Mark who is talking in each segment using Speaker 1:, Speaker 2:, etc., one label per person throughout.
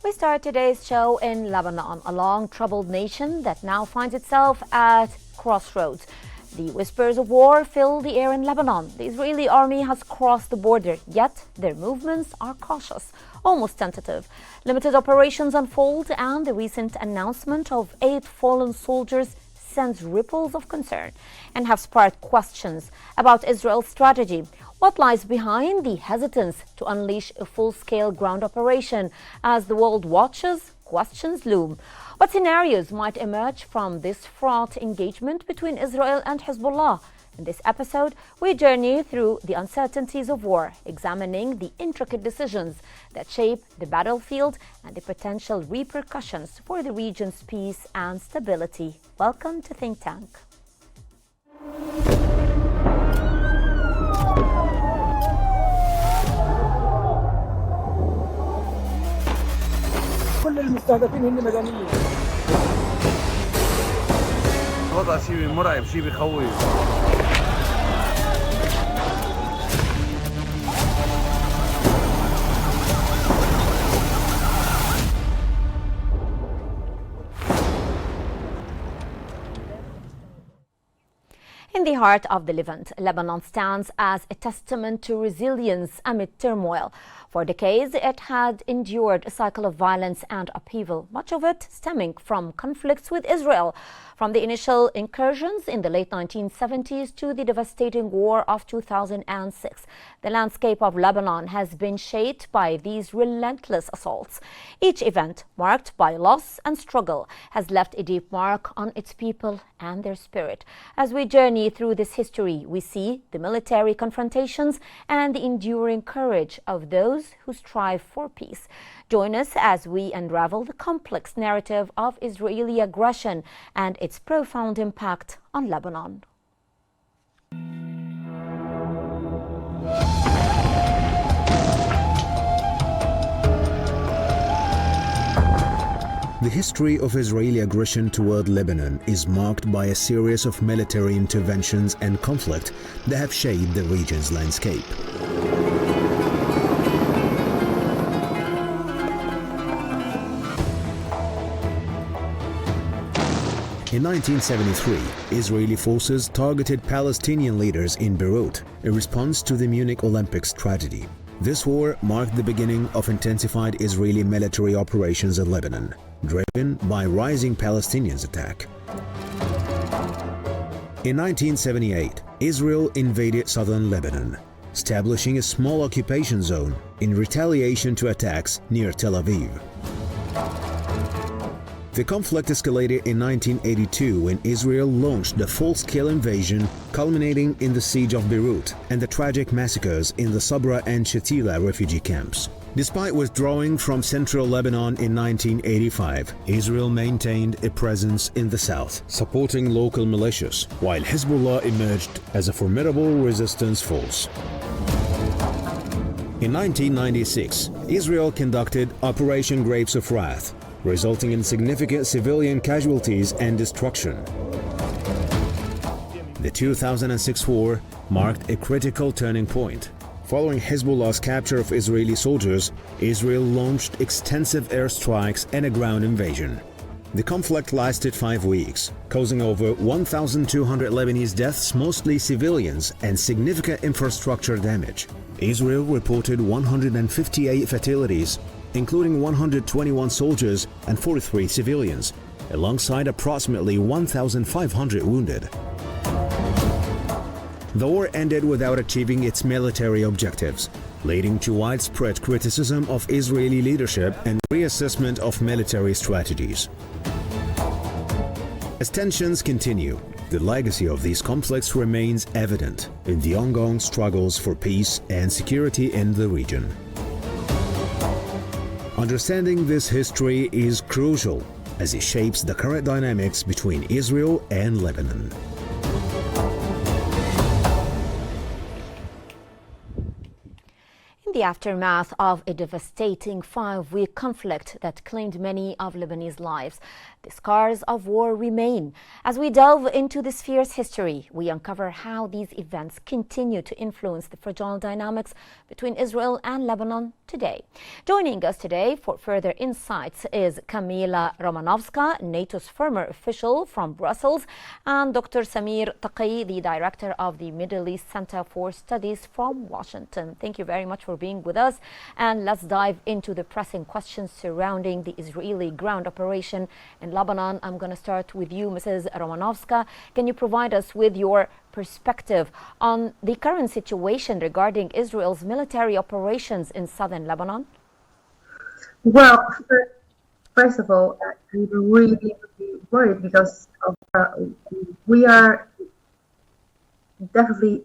Speaker 1: We start today's show in Lebanon, a long troubled nation that now finds itself at crossroads. The whispers of war fill the air in Lebanon. The Israeli army has crossed the border, yet their movements are cautious, almost tentative. Limited operations unfold, and the recent announcement of 8 fallen soldiers sends ripples of concern and have sparked questions about Israel's strategy. What lies behind the hesitance to unleash a full-scale ground operation as the world watches? Questions loom. What scenarios might emerge from this fraught engagement between Israel and Hezbollah? In this episode, we journey through the uncertainties of war, examining the intricate decisions that shape the battlefield and the potential repercussions for the region's peace and stability. Welcome to Think Tank.
Speaker 2: كل المستهدفين هن مدنيين.
Speaker 3: وضع شيء مرعب، شيء بيخوف.
Speaker 1: In the heart of the Levant, Lebanon stands as a testament to resilience amid turmoil. For decades, it had endured a cycle of violence and upheaval, much of it stemming from conflicts with Israel. From the initial incursions in the late 1970s to the devastating war of 2006, the landscape of Lebanon has been shaped by these relentless assaults. Each event, marked by loss and struggle, has left a deep mark on its people and their spirit. As we journey through this history, we see the military confrontations and the enduring courage of those who strive for peace. Join us as we unravel the complex narrative of Israeli aggression and its profound impact on Lebanon.
Speaker 4: The history of Israeli aggression toward Lebanon is marked by a series of military interventions and conflict that have shaped the region's landscape. In 1973, Israeli forces targeted Palestinian leaders in Beirut in response to the Munich Olympics tragedy. This war marked the beginning of intensified Israeli military operations in Lebanon, driven by rising Palestinian attack. In 1978, Israel invaded southern Lebanon, establishing a small occupation zone in retaliation to attacks near Tel Aviv. The conflict escalated in 1982 when Israel launched the full-scale invasion, culminating in the siege of Beirut and the tragic massacres in the Sabra and Shatila refugee camps. Despite withdrawing from central Lebanon in 1985, Israel maintained a presence in the south, supporting local militias, while Hezbollah emerged as a formidable resistance force. In 1996, Israel conducted Operation Grapes of Wrath, resulting in significant civilian casualties and destruction. The 2006 war marked a critical turning point. Following Hezbollah's capture of Israeli soldiers, Israel launched extensive airstrikes and a ground invasion. The conflict lasted 5 weeks, causing over 1,200 Lebanese deaths, mostly civilians, and significant infrastructure damage. Israel reported 158 fatalities, including 121 soldiers and 43 civilians, alongside approximately 1,500 wounded. The war ended without achieving its military objectives, leading to widespread criticism of Israeli leadership and reassessment of military strategies. As tensions continue, the legacy of these conflicts remains evident in the ongoing struggles for peace and security in the region. Understanding this history is crucial as it shapes the current dynamics between Israel and Lebanon.
Speaker 1: the aftermath of a devastating 5-week conflict that claimed many of Lebanese lives, the scars of war remain. As we delve into this fierce history, we uncover how these events continue to influence the fragile dynamics between Israel and Lebanon today. Joining us today for further insights is Kamila Romanovska, NATO's former official from Brussels, and Dr. Samir Taqi, the director of the Middle East Center for Studies from Washington. Thank you very much for being with us. And let's dive into the pressing questions surrounding the Israeli ground operation in Lebanon. I'm going to start with you, Mrs. Romanovska. Can you provide us with your perspective on the current situation regarding Israel's military operations in southern Lebanon?
Speaker 5: Well, first of all, I'm really worried because we are definitely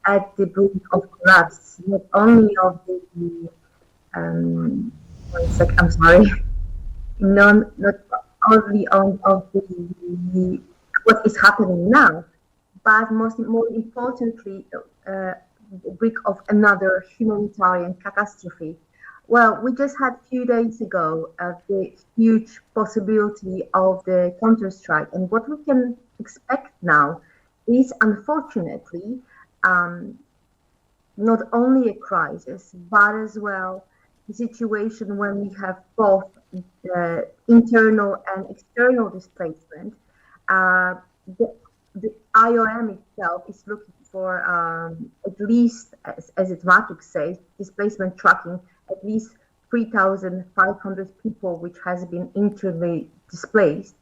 Speaker 5: at the brink of collapse, not only of the one sec, I'm sorry, not only of the what is happening now, but more importantly, the brink of another humanitarian catastrophe. Well, we just had a few days ago the huge possibility of the counterstrike, and what we can expect now is, unfortunately, not only a crisis, but as well a situation when we have both internal and external displacement. The IOM itself is looking for at least, as its matrix says, displacement tracking at least 3,500 people which has been internally displaced.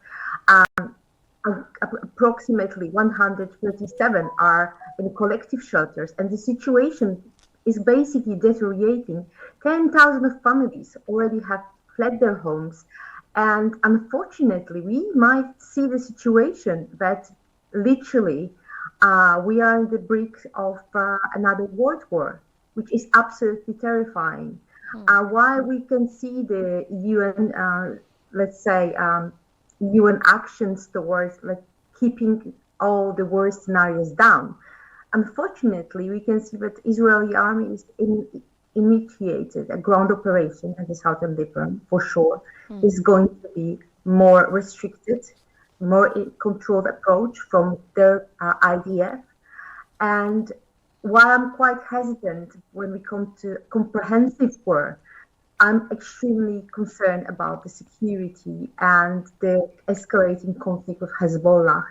Speaker 5: Approximately 137 are in collective shelters, and the situation is basically deteriorating. 10,000 of families already have fled their homes, and unfortunately we might see the situation that literally we are in the brink of another world war, which is absolutely terrifying. While we can see the UN, let's say, UN actions towards keeping all the worst scenarios down, unfortunately, we can see that Israeli army is initiated a ground operation in the southern Lebanon, for sure. Is going to be more restricted, more controlled approach from their IDF. And while I'm quite hesitant when we come to comprehensive war, I'm extremely concerned about the security and the escalating conflict with Hezbollah,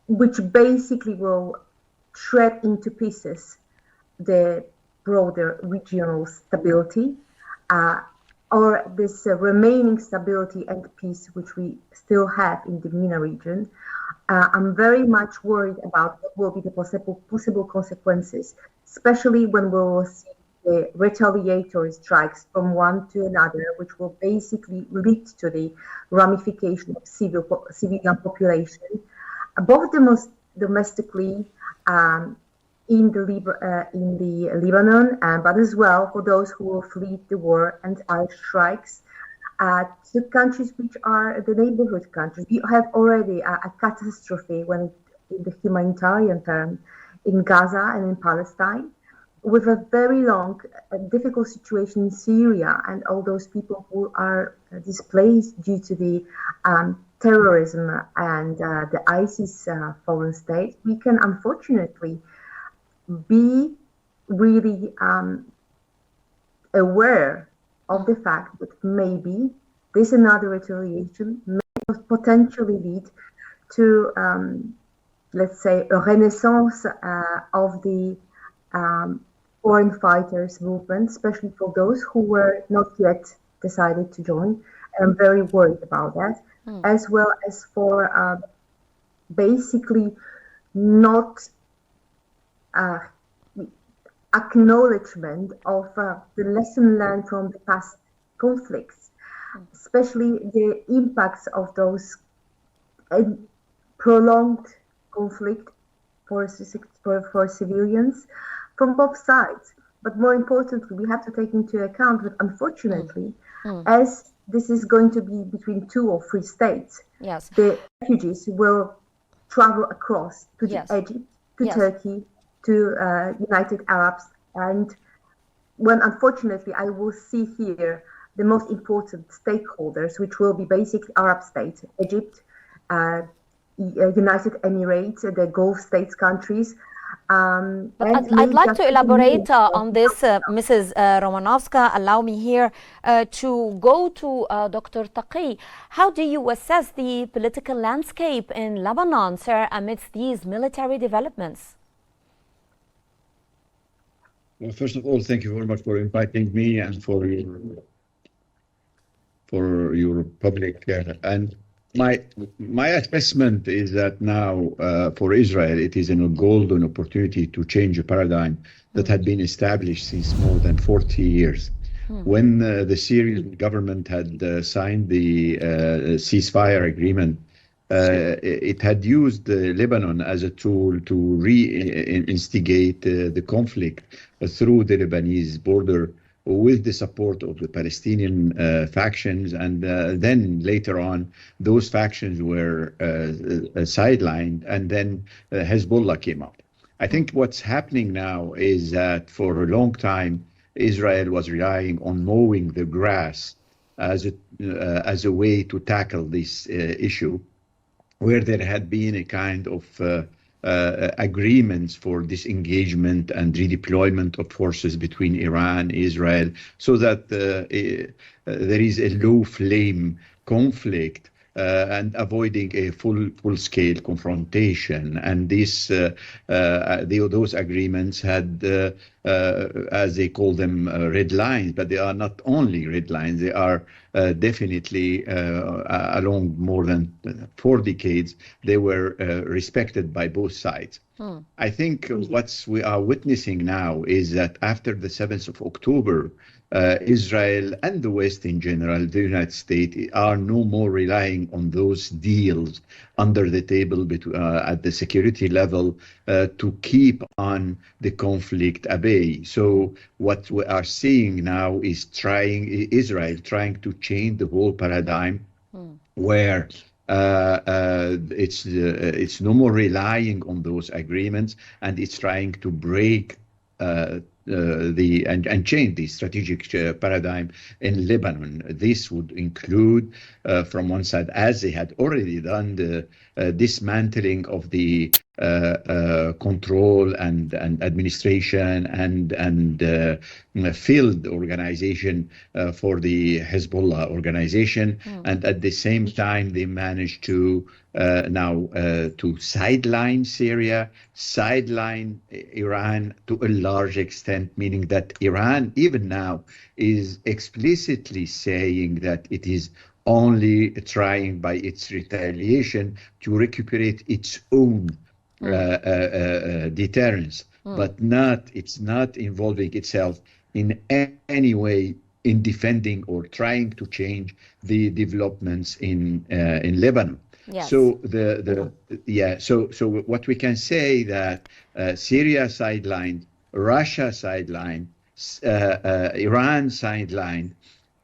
Speaker 5: which basically will shred into pieces the broader regional stability, or this remaining stability and peace which we still have in the MENA region. I'm very much worried about what will be the possible consequences, especially when we will see the retaliatory strikes from one to another, which will basically lead to the ramification of civilian population, both domestically in the Lebanon, but as well for those who will flee the war and airstrikes to countries which are the neighborhood countries. We have already a catastrophe in the humanitarian term in Gaza and in Palestine, with a very long, difficult situation in Syria and all those people who are displaced due to the terrorism and the ISIS foreign state. We can unfortunately be really aware of the fact that maybe this another retaliation may potentially lead to, let's say, a renaissance of the foreign fighters movement, especially for those who were not yet decided to join. I'm very worried about that, as well as for basically not acknowledgement of the lesson learned from the past conflicts, especially the impacts of those prolonged conflict for civilians from both sides. But more importantly, we have to take into account that unfortunately, as this is going to be between 2 or 3 states,
Speaker 1: Yes.
Speaker 5: the refugees will travel across to
Speaker 1: Yes.
Speaker 5: Egypt, to
Speaker 1: Yes.
Speaker 5: Turkey, to United Arabs, and when unfortunately I will see here the most important stakeholders, which will be basically Arab states, Egypt, United Emirates, the Gulf states countries.
Speaker 1: But
Speaker 5: And
Speaker 1: I'd
Speaker 5: may
Speaker 1: like
Speaker 5: just
Speaker 1: to elaborate
Speaker 5: eliminate
Speaker 1: on this, Mrs. Romanovska. Allow me here to go to Dr. Taqi. How do you assess the political landscape in Lebanon, sir, amidst these military developments?
Speaker 6: Well, first of all, thank you very much for inviting me and for your public. And my assessment is that now for Israel, it is a golden opportunity to change a paradigm that had been established since more than 40 years. When the Syrian government had signed the ceasefire agreement, it had used Lebanon as a tool to reinstigate the conflict through the Lebanese border with the support of the Palestinian factions. And then later on, those factions were sidelined, and then Hezbollah came up. I think what's happening now is that for a long time, Israel was relying on mowing the grass as a way to tackle this issue, where there had been a kind of agreements for disengagement and redeployment of forces between Iran and Israel, so that there is a low flame conflict and avoiding a full-scale confrontation. And those agreements had, as they call them, red lines, but they are not only red lines, they are definitely along more than 4 decades, they were respected by both sides. I think what we are witnessing now is that after the 7th of October, Israel and the West in general, the United States, are no more relying on those deals under the table at the security level to keep on the conflict at bay. So what we are seeing now is Israel trying to change the whole paradigm, where it's no more relying on those agreements, and it's trying to break and change the strategic paradigm in Lebanon. This would include, from one side, as they had already done, the dismantling of the control and administration and field organization for the Hezbollah organization. And at the same time, they managed to to sideline Syria, sideline Iran to a large extent, meaning that Iran even now is explicitly saying that it is only trying by its retaliation to recuperate its own deterrence, but it's not involving itself in any way in defending or trying to change the developments in Lebanon.
Speaker 1: Yes.
Speaker 6: So so what we can say that Syria sidelined, Russia sidelined, Iran sidelined,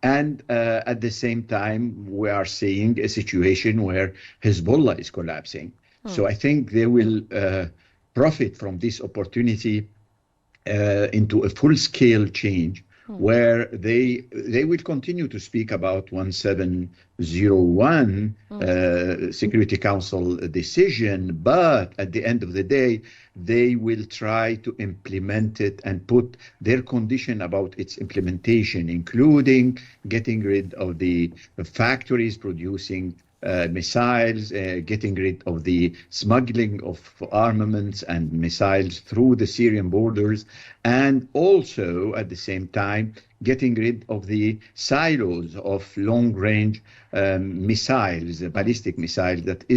Speaker 6: and at the same time we are seeing a situation where Hezbollah is collapsing. So I think they will profit from this opportunity into a full-scale change, where they will continue to speak about 1701 Security Council decision, but at the end of the day, they will try to implement it and put their condition about its implementation, including getting rid of the factories producing missiles, getting rid of the smuggling of armaments and missiles through the Syrian borders, and also at the same time getting rid of the silos of long-range missiles, ballistic missiles that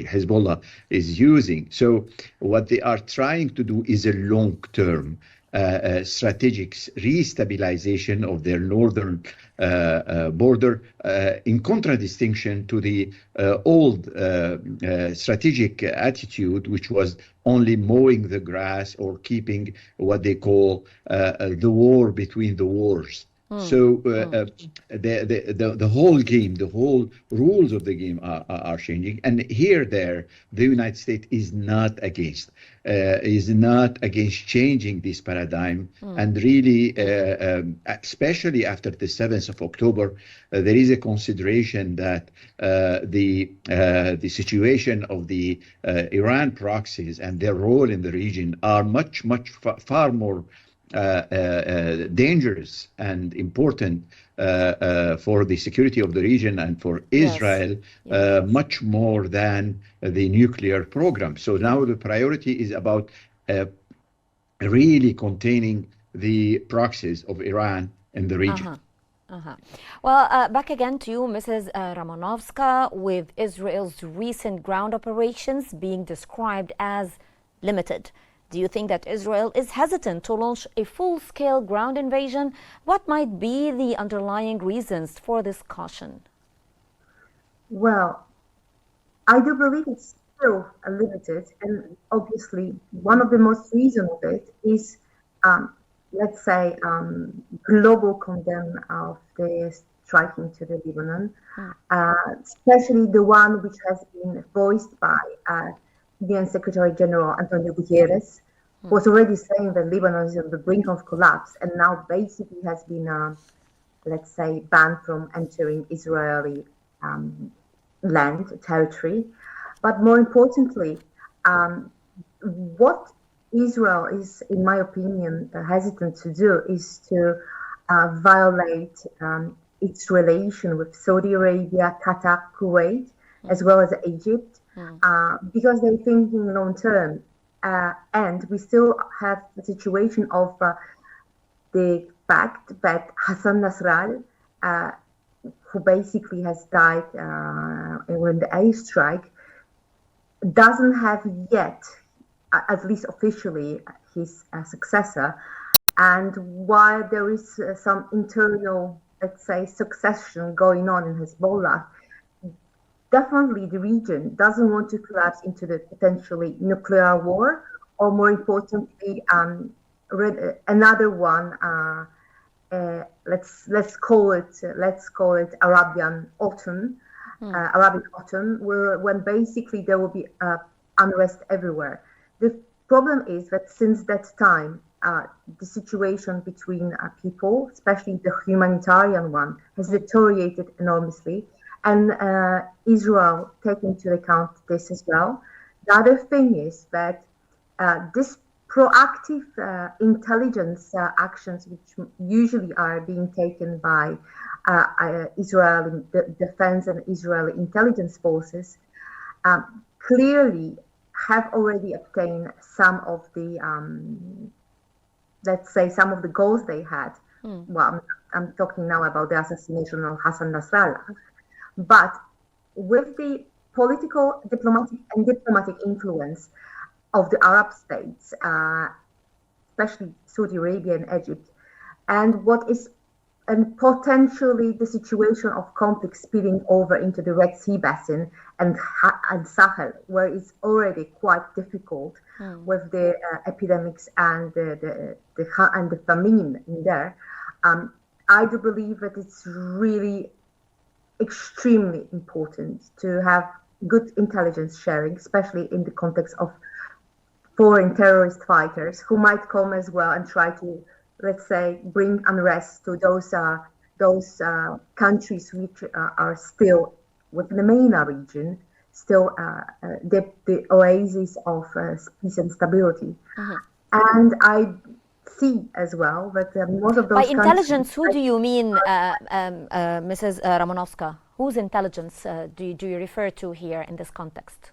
Speaker 6: Hezbollah is using. So what they are trying to do is a long-term strategic restabilization of their northern border, in contradistinction to the old strategic attitude, which was only mowing the grass or keeping what they call the war between the wars. So the whole game, the whole rules of the game are changing, and there the United States is not against changing this paradigm, and really, especially after the 7th of October, there is a consideration that the situation of the Iran proxies and their role in the region are far more dangerous and important for the security of the region and for Israel, much more than the nuclear program. So now the priority is about really containing the proxies of Iran in the region.
Speaker 1: Well, back again to you, Mrs. Romanovska, with Israel's recent ground operations being described as limited. Do you think that Israel is hesitant to launch a full-scale ground invasion? What might be the underlying reasons for this caution?
Speaker 5: Well, I do believe it's still limited, and obviously one of the most reasons of it is, let's say, global condemn of the striking to the Lebanon, especially the one which has been voiced by UN Secretary General Antonio Guterres, was already saying that Lebanon is on the brink of collapse, and now basically has been, let's say, banned from entering Israeli land, territory. But more importantly, what Israel is, in my opinion, hesitant to do is to violate its relation with Saudi Arabia, Qatar, Kuwait, as well as Egypt, because they're thinking long term. And we still have the situation of the fact that Hassan Nasrallah, who basically has died in the airstrike, doesn't have yet, at least officially, his successor. And while there is some internal, let's say, succession going on in Hezbollah, definitely the region doesn't want to collapse into the potentially nuclear war, or more importantly, another one. Let's call it Arabian Autumn. Arabic Autumn, when basically there will be unrest everywhere. The problem is that since that time, the situation between people, especially the humanitarian one, has deteriorated enormously. And Israel taking into account this as well. The other thing is that this proactive intelligence actions, which usually are being taken by Israeli defense and Israeli intelligence forces, clearly have already obtained some of the, let's say, some of the goals they had. Well, I'm talking now about the assassination of Hassan Nasrallah. But with the political, diplomatic influence of the Arab states, especially Saudi Arabia and Egypt, and potentially the situation of conflict spilling over into the Red Sea basin and Sahel, where it's already quite difficult with the epidemics and the famine in there. I do believe that it's really extremely important to have good intelligence sharing, especially in the context of foreign terrorist fighters who might come as well and try to, let's say, bring unrest to those countries which are still within the MENA region, still the oasis of peace and stability. And I see as well that most of those
Speaker 1: by intelligence, who do you mean, Mrs. Romanovska? Whose intelligence do you refer to here in this context?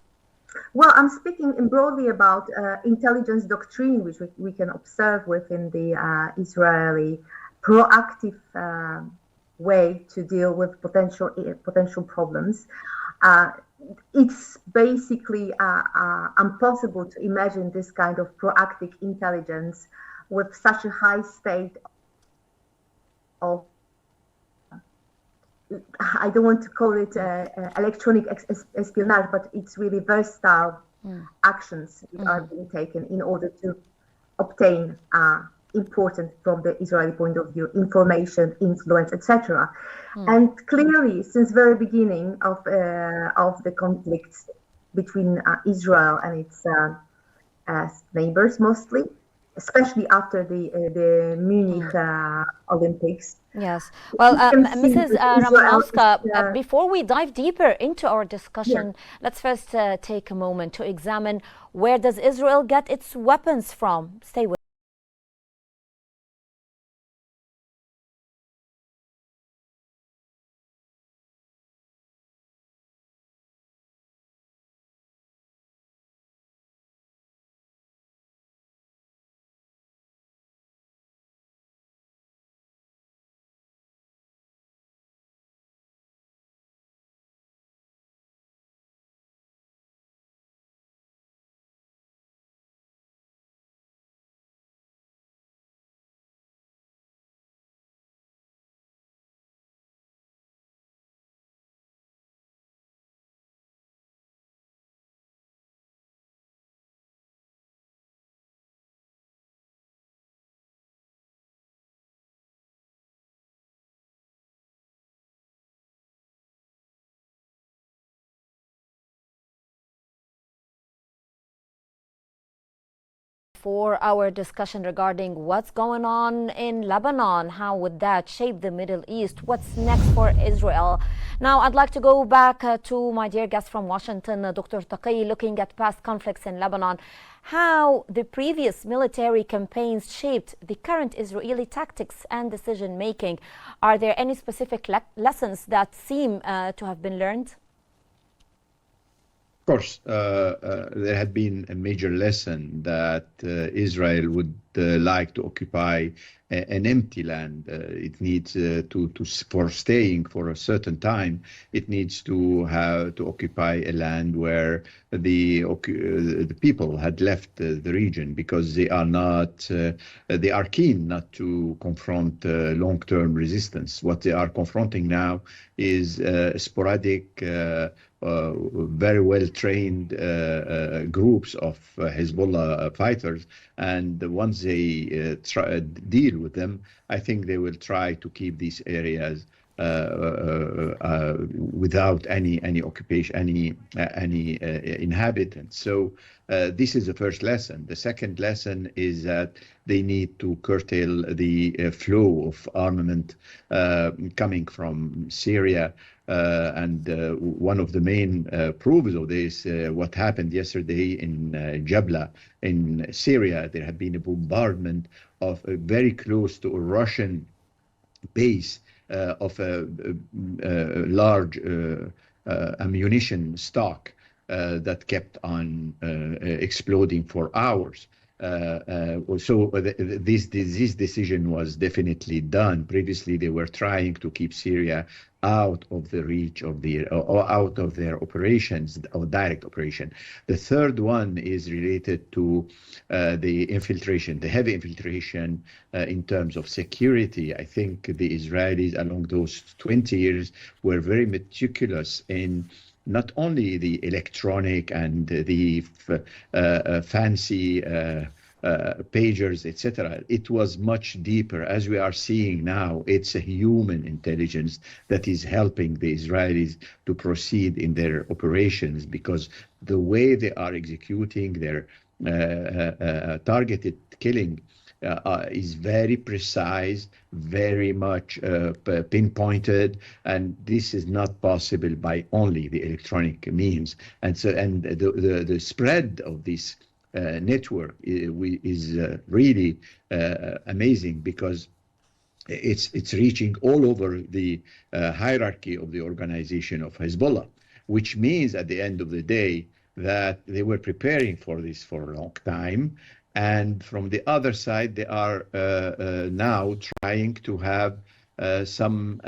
Speaker 5: Well, I'm speaking broadly about intelligence doctrine, which we can observe within the Israeli proactive way to deal with potential problems. It's basically impossible to imagine this kind of proactive intelligence with such a high state of, I don't want to call it electronic espionage, but it's really versatile actions that are being taken in order to obtain important from the Israeli point of view, information, influence, etc. And clearly, since very beginning of the conflicts between Israel and its neighbors, mostly, especially after the Munich Olympics.
Speaker 1: Yes. Well,
Speaker 5: We can see
Speaker 1: Mrs.
Speaker 5: that Israel
Speaker 1: Ramanowska,
Speaker 5: is,
Speaker 1: before we dive deeper into our discussion, let's first take a moment to examine where does Israel get its weapons from. Stay with for our discussion regarding what's going on in Lebanon. How would that shape the Middle East? What's next for Israel? Now, I'd like to go back to my dear guest from Washington, Dr. Taqi, looking at past conflicts in Lebanon, how the previous military campaigns shaped the current Israeli tactics and decision making. Are there any specific lessons that seem to have been learned?
Speaker 6: Of course, there had been a major lesson that Israel would like to occupy an empty land. It needs for staying for a certain time. It needs to have to occupy a land where the people had left the region because they are not. They are keen not to confront long-term resistance. What they are confronting now is sporadic. Very well-trained groups of Hezbollah fighters, and once they deal with them, I think they will try to keep these areas without any occupation, any inhabitants. So this is the first lesson. The second lesson is that they need to curtail the flow of armament coming from Syria. And one of the main proofs of this, what happened yesterday in Jabla in Syria, there had been a bombardment of very close to a Russian base of a large ammunition stock that kept on exploding for hours. So this decision was definitely done. Previously, they were trying to keep Syria out of the reach of or out of their operations, or direct operation. The third one is related to the infiltration, the heavy infiltration in terms of security. I think the Israelis, along those 20 years, were very meticulous in not only the electronic and the fancy pagers, etc. It was much deeper. As we are seeing now, it's a human intelligence that is helping the Israelis to proceed in their operations, because the way they are executing their targeted killing is very precise, very much pinpointed, and this is not possible by only the electronic means. And so, and the spread of this network is really amazing, because it's reaching all over the hierarchy of the organization of Hezbollah, which means at the end of the day that they were preparing for this for a long time. And from the other side, they are now trying to have some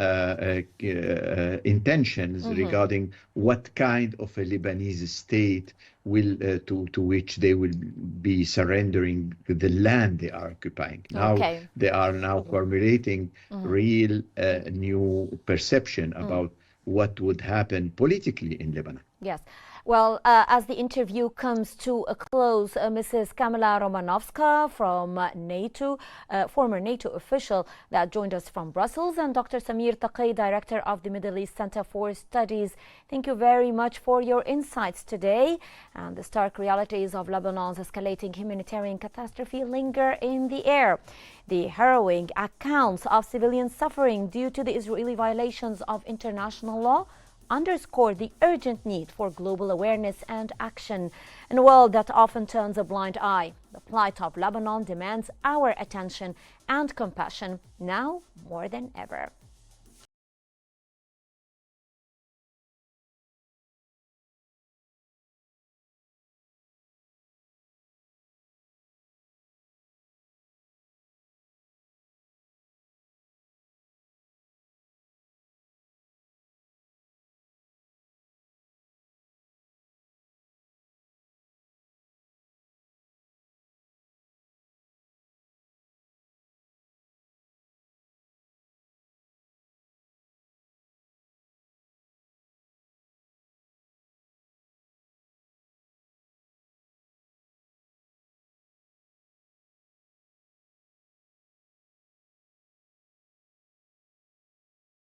Speaker 6: intentions regarding what kind of a Lebanese state will to which they will be surrendering the land they are occupying. Now they are now formulating real new perception about what would happen politically in Lebanon.
Speaker 1: Yes. Well, as the interview comes to a close, Mrs. Kamila Romanovska from NATO, former NATO official that joined us from Brussels, and Dr. Samir Taqi, Director of the Middle East Center for Studies. Thank you very much for your insights today. And the stark realities of Lebanon's escalating humanitarian catastrophe linger in the air. The harrowing accounts of civilian suffering due to the Israeli violations of international law underscore the urgent need for global awareness and action. In a world that often turns a blind eye, the plight of Lebanon demands our attention and compassion now more than ever.